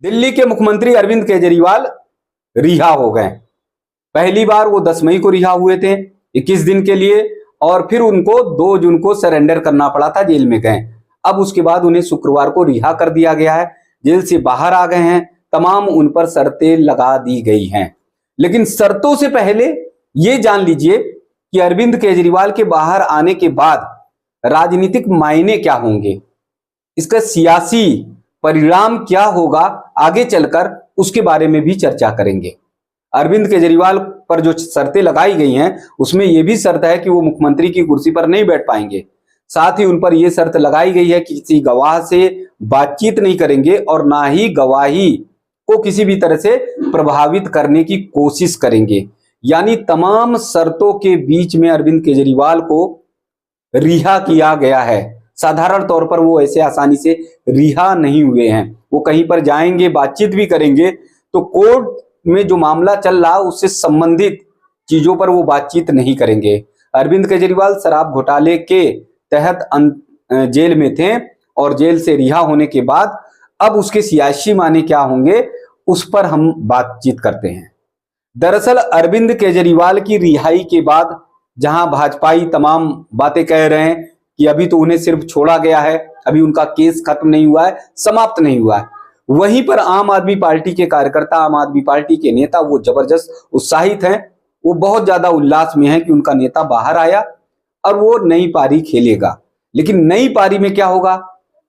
दिल्ली के मुख्यमंत्री अरविंद केजरीवाल रिहा हो गए। पहली बार वो 10 मई को रिहा हुए थे 21 दिन के लिए, और फिर उनको 2 जून को सरेंडर करना पड़ा था, जेल में गए। अब उसके बाद उन्हें शुक्रवार को रिहा कर दिया गया है, जेल से बाहर आ गए हैं। तमाम उन पर शर्तें लगा दी गई हैं, लेकिन शर्तों से पहले ये जान लीजिए कि अरविंद केजरीवाल के बाहर आने के बाद राजनीतिक मायने क्या होंगे, इसका सियासी परिणाम क्या होगा आगे चलकर, उसके बारे में भी चर्चा करेंगे। अरविंद केजरीवाल पर जो शर्तें लगाई गई हैं उसमें यह भी शर्त है कि वो मुख्यमंत्री की कुर्सी पर नहीं बैठ पाएंगे। साथ ही उन पर यह शर्त लगाई गई है कि किसी गवाह से बातचीत नहीं करेंगे और ना ही गवाही को किसी भी तरह से प्रभावित करने की कोशिश करेंगे। यानी तमाम शर्तों के बीच में अरविंद केजरीवाल को रिहा किया गया है। साधारण तौर पर वो ऐसे आसानी से रिहा नहीं हुए हैं। वो कहीं पर जाएंगे, बातचीत भी करेंगे तो कोर्ट में जो मामला चल रहा उससे संबंधित चीजों पर वो बातचीत नहीं करेंगे। अरविंद केजरीवाल शराब घोटाले के तहत जेल में थे और जेल से रिहा होने के बाद अब उसके सियासी माने क्या होंगे उस पर हम बातचीत करते हैं। दरअसल अरविंद केजरीवाल की रिहाई के बाद जहां भाजपाई तमाम बातें कह रहे हैं कि अभी तो उन्हें सिर्फ छोड़ा गया है, अभी उनका केस खत्म नहीं हुआ है, समाप्त नहीं हुआ है, वहीं पर आम आदमी पार्टी के कार्यकर्ता, आम आदमी पार्टी के नेता वो जबरदस्त उत्साहित हैं। वो बहुत ज्यादा उल्लास में हैं कि उनका नेता बाहर आया और वो नई पारी खेलेगा। लेकिन नई पारी में क्या होगा,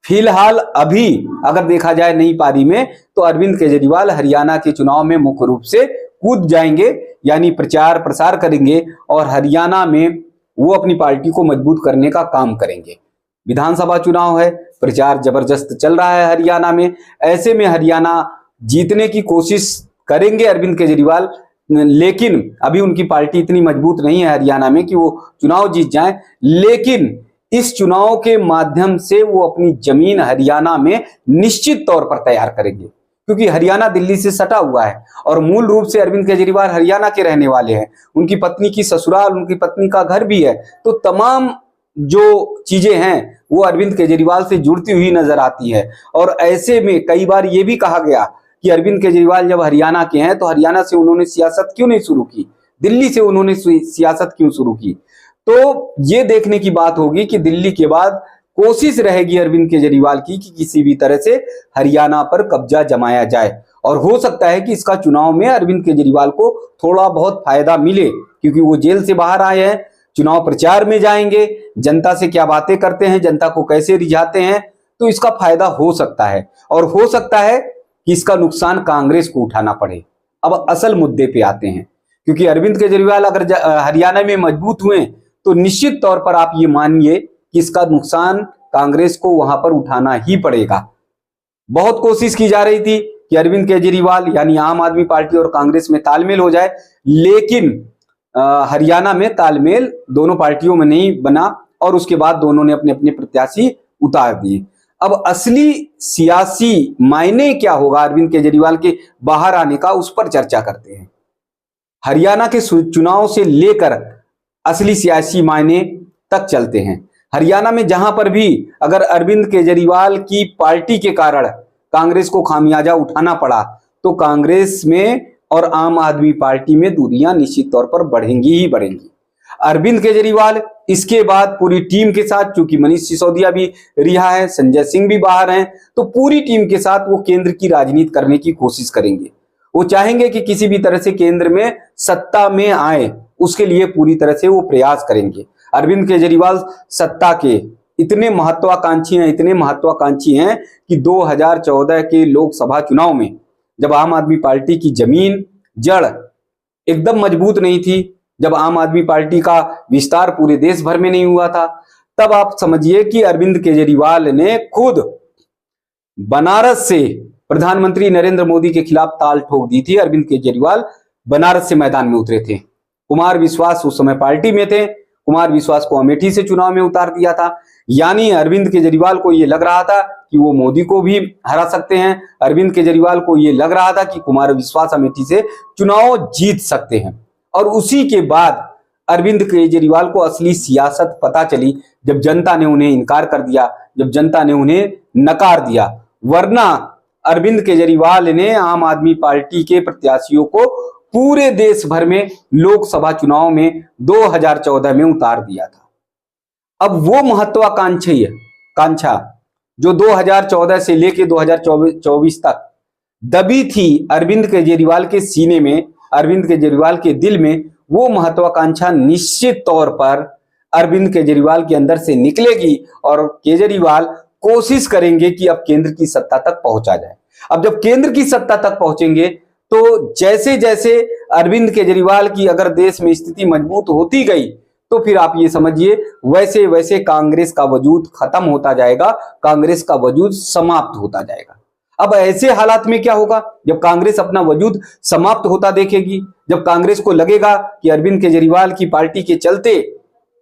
फिलहाल अभी अगर देखा जाए नई पारी में तो अरविंद केजरीवाल हरियाणा के चुनाव में मुख्य रूप से कूद जाएंगे, यानी प्रचार प्रसार करेंगे और हरियाणा में वो अपनी पार्टी को मजबूत करने का काम करेंगे। विधानसभा चुनाव है, प्रचार जबरदस्त चल रहा है हरियाणा में। ऐसे में हरियाणा जीतने की कोशिश करेंगे अरविंद केजरीवाल, लेकिन अभी उनकी पार्टी इतनी मजबूत नहीं है हरियाणा में कि वो चुनाव जीत जाएं। लेकिन इस चुनाव के माध्यम से वो अपनी जमीन हरियाणा में निश्चित तौर पर तैयार करेंगे, क्योंकि हरियाणा दिल्ली से सटा हुआ है और मूल रूप से अरविंद केजरीवाल हरियाणा के रहने वाले हैं। उनकी पत्नी की ससुराल, उनकी पत्नी का घर भी है, तो तमाम जो चीजें हैं वो अरविंद केजरीवाल से जुड़ती हुई नजर आती है। और ऐसे में कई बार ये भी कहा गया कि अरविंद केजरीवाल जब हरियाणा के हैं तो हरियाणा से उन्होंने सियासत क्यों नहीं शुरू की, दिल्ली से उन्होंने सियासत क्यों शुरू की। तो ये देखने की बात होगी कि दिल्ली के बाद कोशिश रहेगी अरविंद केजरीवाल की कि किसी भी तरह से हरियाणा पर कब्जा जमाया जाए। और हो सकता है कि इसका चुनाव में अरविंद केजरीवाल को थोड़ा बहुत फायदा मिले, क्योंकि वो जेल से बाहर आए हैं, चुनाव प्रचार में जाएंगे, जनता से क्या बातें करते हैं, जनता को कैसे रिझाते हैं, तो इसका फायदा हो सकता है। और हो सकता है कि इसका नुकसान कांग्रेस को उठाना पड़े। अब असल मुद्दे पे आते हैं, क्योंकि अरविंद केजरीवाल अगर हरियाणा में मजबूत हुए तो निश्चित तौर पर आप ये मानिए कि इसका नुकसान कांग्रेस को वहां पर उठाना ही पड़ेगा। बहुत कोशिश की जा रही थी कि अरविंद केजरीवाल यानी आम आदमी पार्टी और कांग्रेस में तालमेल हो जाए, लेकिन हरियाणा में तालमेल दोनों पार्टियों में नहीं बना और उसके बाद दोनों ने अपने अपने प्रत्याशी उतार दिए। अब असली सियासी मायने क्या होगा अरविंद केजरीवाल के बाहर आने का, उस पर चर्चा करते हैं। हरियाणा के चुनाव से लेकर असली सियासी मायने तक चलते हैं। हरियाणा में जहां पर भी अगर अरविंद केजरीवाल की पार्टी के कारण कांग्रेस को खामियाजा उठाना पड़ा तो कांग्रेस में और आम आदमी पार्टी में दूरियां निश्चित तौर पर बढ़ेंगी ही बढ़ेंगी। अरविंद केजरीवाल इसके बाद पूरी टीम के साथ, चूंकि मनीष सिसोदिया भी रिहा है, संजय सिंह भी बाहर हैं, तो पूरी टीम के साथ वो केंद्र की राजनीति करने की कोशिश करेंगे। वो चाहेंगे कि किसी भी तरह से केंद्र में सत्ता में आए, उसके लिए पूरी तरह से वो प्रयास करेंगे। अरविंद केजरीवाल सत्ता के इतने महत्वाकांक्षी हैं कि 2014 के लोकसभा चुनाव में जब आम आदमी पार्टी की जमीन जड़ एकदम मजबूत नहीं थी, जब आम आदमी पार्टी का विस्तार पूरे देश भर में नहीं हुआ था, तब आप समझिए कि अरविंद केजरीवाल ने खुद बनारस से प्रधानमंत्री नरेंद्र मोदी के खिलाफ ताल ठोक दी थी। अरविंद केजरीवाल बनारस से मैदान में उतरे थे। कुमार विश्वास उस समय पार्टी में थे, कुमार विश्वास को अमेठी से चुनाव में उतार दिया था। यानी अरविंद केजरीवाल को यह लग रहा था कि वो मोदी को भी हरा सकते हैं। अरविंद केजरीवाल को यह लग रहा था कि कुमार विश्वास अमेठी से चुनाव जीत सकते हैं। और उसी के बाद अरविंद केजरीवाल को असली सियासत पता चली जब जनता ने उन्हें इनकार कर दिया, जब जनता ने उन्हें नकार दिया। वरना अरविंद केजरीवाल ने आम आदमी पार्टी के प्रत्याशियों को पूरे देश भर में लोकसभा चुनाव में 2014 में उतार दिया था। अब वो महत्वाकांक्षा जो 2014 से लेके 2024 तक दबी थी अरविंद केजरीवाल के सीने में, अरविंद केजरीवाल के दिल में, वो महत्वाकांक्षा निश्चित तौर पर अरविंद केजरीवाल के अंदर से निकलेगी और केजरीवाल कोशिश करेंगे कि अब केंद्र की सत्ता तक पहुंचा जाए। अब जब केंद्र की सत्ता तक पहुंचेंगे तो जैसे जैसे अरविंद केजरीवाल की अगर देश में स्थिति मजबूत होती गई तो फिर आप ये समझिए वैसे वैसे कांग्रेस का वजूद खत्म होता जाएगा, कांग्रेस का वजूद समाप्त होता जाएगा। अब ऐसे हालात में क्या होगा, जब कांग्रेस अपना वजूद समाप्त होता देखेगी, जब कांग्रेस को लगेगा कि अरविंद केजरीवाल की पार्टी के चलते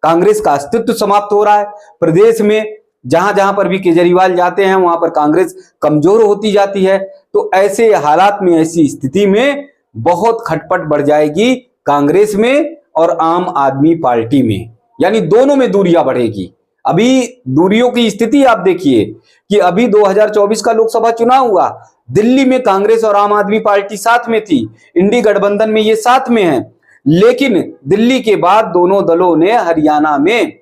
कांग्रेस का अस्तित्व समाप्त हो रहा है, प्रदेश में जहां जहां पर भी केजरीवाल जाते हैं वहां पर कांग्रेस कमजोर होती जाती है, तो ऐसे हालात में, ऐसी स्थिति में बहुत खटपट बढ़ जाएगी कांग्रेस में और आम आदमी पार्टी में, यानी दोनों में दूरियां बढ़ेगी। अभी दूरियों की स्थिति आप देखिए कि अभी 2024 का लोकसभा चुनाव हुआ, दिल्ली में कांग्रेस और आम आदमी पार्टी साथ में थी, इंडी गठबंधन में ये साथ में है, लेकिन दिल्ली के बाद दोनों दलों ने हरियाणा में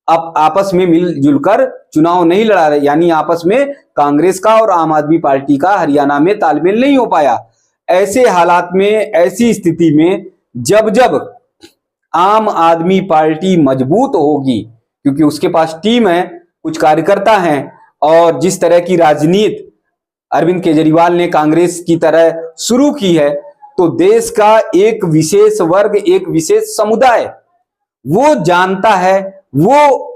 अब आपस में मिलजुल कर चुनाव नहीं लड़ा रहे, यानी आपस में कांग्रेस का और आम आदमी पार्टी का हरियाणा में तालमेल नहीं हो पाया। ऐसे हालात में, ऐसी स्थिति में जब जब आम आदमी पार्टी मजबूत होगी, क्योंकि उसके पास टीम है, कुछ कार्यकर्ता हैं, और जिस तरह की राजनीति अरविंद केजरीवाल ने कांग्रेस की तरह शुरू की है, तो देश का एक विशेष वर्ग, एक विशेष समुदाय वो जानता है, वो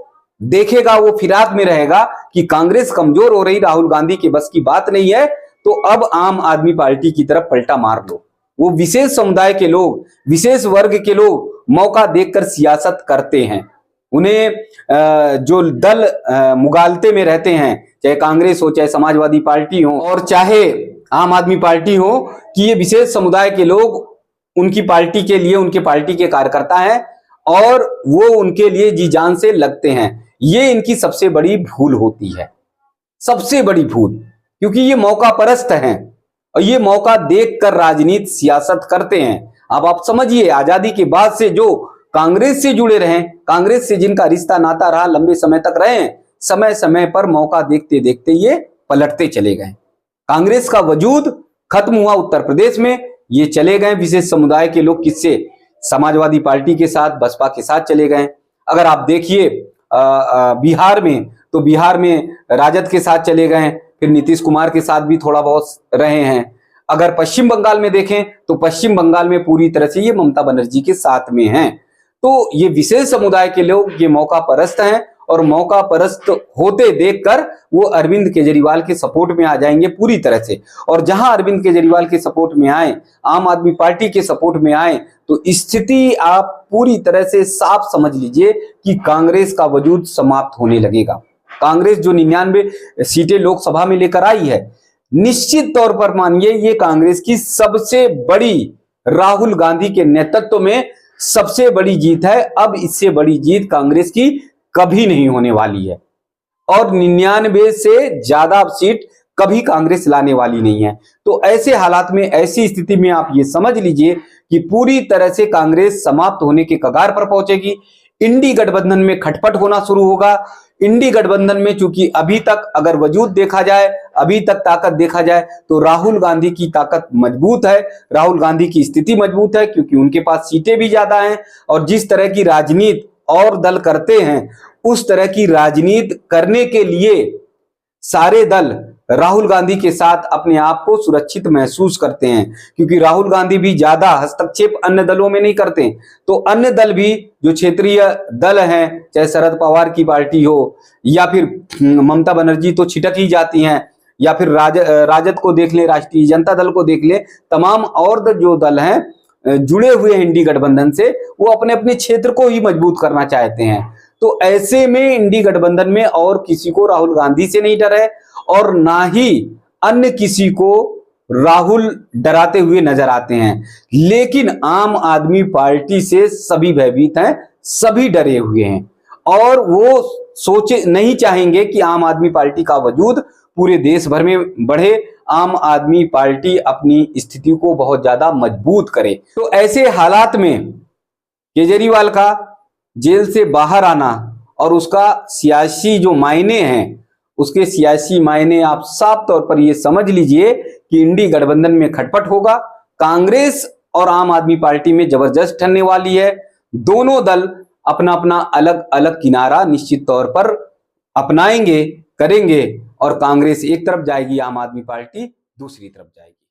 देखेगा, वो फिराक में रहेगा कि कांग्रेस कमजोर हो रही, राहुल गांधी के बस की बात नहीं है, तो अब आम आदमी पार्टी की तरफ पलटा मार लो। वो विशेष समुदाय के लोग, विशेष वर्ग के लोग मौका देखकर सियासत करते हैं। उन्हें जो दल मुगालते में रहते हैं, चाहे कांग्रेस हो, चाहे समाजवादी पार्टी हो और चाहे आम आदमी पार्टी हो, कि ये विशेष समुदाय के लोग उनकी पार्टी के लिए, उनके पार्टी के कार्यकर्ता हैं और वो उनके लिए जी जान से लगते हैं। ये इनकी सबसे बड़ी भूल होती है, सबसे बड़ी भूल, क्योंकि ये मौका परस्त हैं और ये मौका देखकर राजनीति, सियासत करते हैं। अब आप समझिए, आजादी के बाद से जो कांग्रेस से जुड़े रहे, कांग्रेस से जिनका रिश्ता नाता रहा, लंबे समय तक रहे, समय समय पर मौका देखते देखते ये पलटते चले गए। कांग्रेस का वजूद खत्म हुआ उत्तर प्रदेश में, ये चले गए विशेष समुदाय के लोग, किससे, समाजवादी पार्टी के साथ, बसपा के साथ चले गए। अगर आप देखिए बिहार में, तो बिहार में राजद के साथ चले गए, फिर नीतीश कुमार के साथ भी थोड़ा बहुत रहे हैं। अगर पश्चिम बंगाल में देखें तो पश्चिम बंगाल में पूरी तरह से ये ममता बनर्जी के साथ में हैं। तो ये विशेष समुदाय के लोग ये मौका परस्त हैं और मौका परस्त होते देखकर वो अरविंद केजरीवाल के सपोर्ट में आ जाएंगे पूरी तरह से। और जहां अरविंद केजरीवाल के सपोर्ट में आए, आम आदमी पार्टी के सपोर्ट में आए, तो स्थिति आप पूरी तरह से साफ समझ लीजिए कि कांग्रेस का वजूद समाप्त होने लगेगा। कांग्रेस जो 99 सीटें लोकसभा में लेकर आई है, निश्चित तौर पर मानिए ये कांग्रेस की सबसे बड़ी, राहुल गांधी के नेतृत्व में सबसे बड़ी जीत है। अब इससे बड़ी जीत कांग्रेस की कभी नहीं होने वाली है और 99 से ज्यादा सीट कभी कांग्रेस लाने वाली नहीं है। तो ऐसे हालात में, ऐसी स्थिति में आप ये समझ लीजिए कि पूरी तरह से कांग्रेस समाप्त होने के कगार पर पहुंचेगी। इंडी गठबंधन में खटपट होना शुरू होगा। इंडी गठबंधन में चूंकि अभी तक अगर वजूद देखा जाए, अभी तक ताकत देखा जाए, तो राहुल गांधी की ताकत मजबूत है, राहुल गांधी की स्थिति मजबूत है, क्योंकि उनके पास सीटें भी ज्यादा हैं और जिस तरह की राजनीति और दल करते हैं, उस तरह की राजनीति करने के लिए सारे दल राहुल गांधी के साथ अपने आप को सुरक्षित महसूस करते हैं, क्योंकि राहुल गांधी भी ज्यादा हस्तक्षेप अन्य दलों में नहीं करते। तो अन्य दल भी जो क्षेत्रीय दल हैं, चाहे शरद पवार की पार्टी हो या फिर ममता बनर्जी तो छिटक ही जाती हैं, या फिर राजद को देख ले, राष्ट्रीय जनता दल को देख ले, तमाम और जो दल हैं जुड़े हुए हैं इंडी गठबंधन से, वो अपने अपने क्षेत्र को ही मजबूत करना चाहते हैं। तो ऐसे में इंडी गठबंधन में और किसी को राहुल गांधी से नहीं डर है और ना ही अन्य किसी को राहुल डराते हुए नजर आते हैं। लेकिन आम आदमी पार्टी से सभी भयभीत हैं, सभी डरे हुए हैं और वो सोचे नहीं चाहेंगे कि आम आदमी पार्टी का वजूद पूरे देश भर में बढ़े, आम आदमी पार्टी अपनी स्थिति को बहुत ज्यादा मजबूत करे। तो ऐसे हालात में केजरीवाल का जेल से बाहर आना और उसका सियासी जो मायने हैं, उसके सियासी मायने आप साफ तौर पर ये समझ लीजिए कि इंडी गठबंधन में खटपट होगा। कांग्रेस और आम आदमी पार्टी में जबरदस्त ठहरने वाली है। दोनों दल अपना अपना अलग अलग किनारा निश्चित तौर पर अपनाएंगे, करेंगे, और कांग्रेस एक तरफ जाएगी, आम आदमी पार्टी दूसरी तरफ जाएगी।